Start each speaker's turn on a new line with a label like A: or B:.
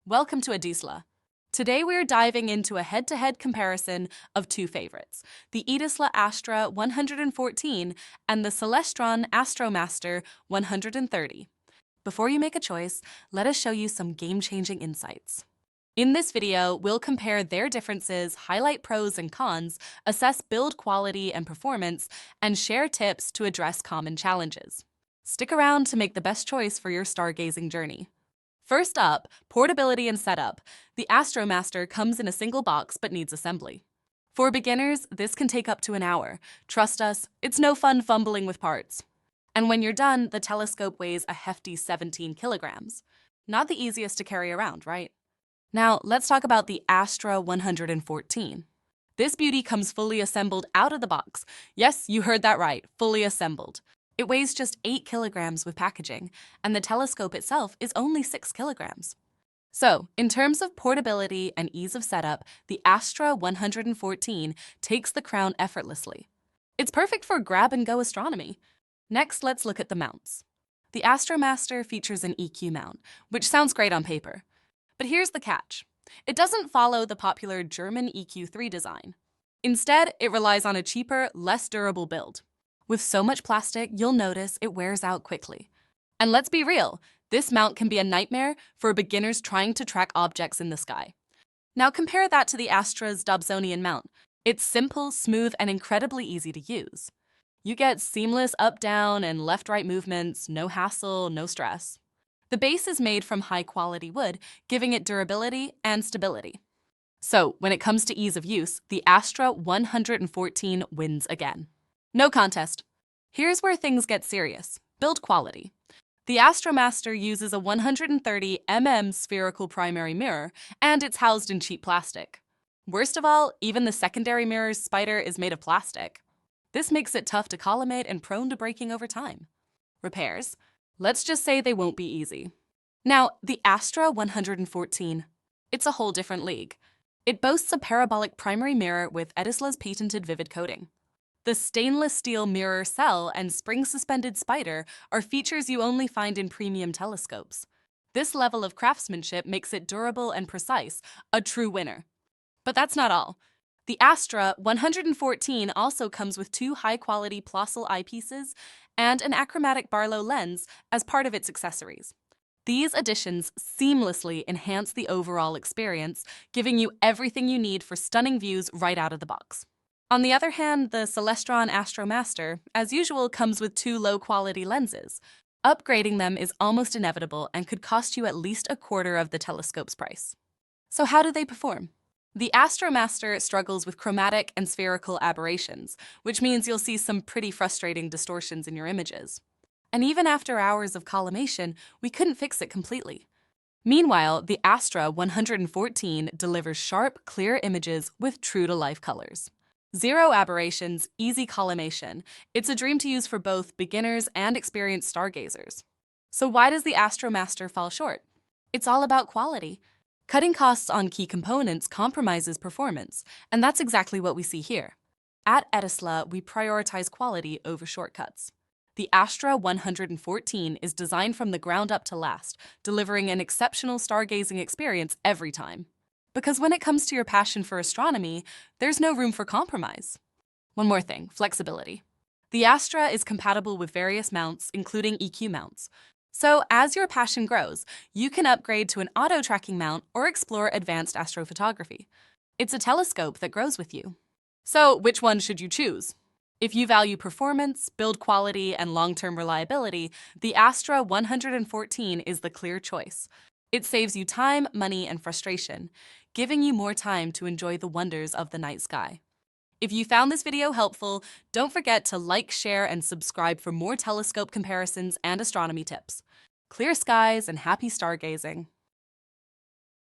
A: Welcome to EDISLA. Today we're diving into a head-to-head comparison of two favorites, the EDISLA Astra 114 and the Celestron Astromaster 130. Before you make a choice, let us show you some game-changing insights. In this video, we'll compare their differences, highlight pros and cons, assess build quality and performance, and share tips to address common challenges. Stick around to make the best choice for your stargazing journey. First up, portability and setup. The Astromaster comes in a single box but needs assembly. For beginners, this can take up to an hour. Trust us, it's no fun fumbling with parts. And when you're done, the telescope weighs a hefty 17 kilograms. Not the easiest to carry around, right? Now, let's talk about the Astra 114. This beauty comes fully assembled out of the box. Yes, you heard that right, fully assembled. It weighs just 8 kilograms with packaging, and the telescope itself is only 6 kilograms. So, in terms of portability and ease of setup, the Astra 114 takes the crown effortlessly. It's perfect for grab-and-go astronomy. Next, let's look at the mounts. The Astromaster features an EQ mount, which sounds great on paper. But here's the catch. It doesn't follow the popular German EQ3 design. Instead, it relies on a cheaper, less durable build. With so much plastic, you'll notice it wears out quickly. And let's be real, this mount can be a nightmare for beginners trying to track objects in the sky. Now compare that to the Astra's Dobsonian mount. It's simple, smooth, and incredibly easy to use. You get seamless up-down and left-right movements, no hassle, no stress. The base is made from high-quality wood, giving it durability and stability. So, when it comes to ease of use, the Astra 114 wins again. No contest. Here's where things get serious. Build quality. The Astromaster uses a 130 mm spherical primary mirror, and it's housed in cheap plastic. Worst of all, even the secondary mirror's spider is made of plastic. This makes it tough to collimate and prone to breaking over time. Repairs. Let's just say they won't be easy. Now, the Astra 114. It's a whole different league. It boasts a parabolic primary mirror with EDISLA's patented vivid coating. The stainless steel mirror cell and spring-suspended spider are features you only find in premium telescopes. This level of craftsmanship makes it durable and precise, a true winner. But that's not all. The Astra 114 also comes with two high-quality Plössl eyepieces and an achromatic Barlow lens as part of its accessories. These additions seamlessly enhance the overall experience, giving you everything you need for stunning views right out of the box. On the other hand, the Celestron Astromaster, as usual, comes with two low-quality lenses. Upgrading them is almost inevitable and could cost you at least a quarter of the telescope's price. So how do they perform? The Astromaster struggles with chromatic and spherical aberrations, which means you'll see some pretty frustrating distortions in your images. And even after hours of collimation, we couldn't fix it completely. Meanwhile, the Astra 114 delivers sharp, clear images with true-to-life colors. Zero aberrations, easy collimation. It's a dream to use for both beginners and experienced stargazers. So why does the Astromaster fall short? It's all about quality. Cutting costs on key components compromises performance, and that's exactly what we see here. At EDISLA, we prioritize quality over shortcuts. The Astra 114 is designed from the ground up to last, delivering an exceptional stargazing experience every time. Because when it comes to your passion for astronomy, there's no room for compromise. One more thing, flexibility. The Astra is compatible with various mounts, including EQ mounts. So as your passion grows, you can upgrade to an auto-tracking mount or explore advanced astrophotography. It's a telescope that grows with you. So which one should you choose? If you value performance, build quality, and long-term reliability, the Astra 114 is the clear choice. It saves you time, money, and frustration, giving you more time to enjoy the wonders of the night sky. If you found this video helpful, don't forget to like, share, and subscribe for more telescope comparisons and astronomy tips. Clear skies and happy stargazing.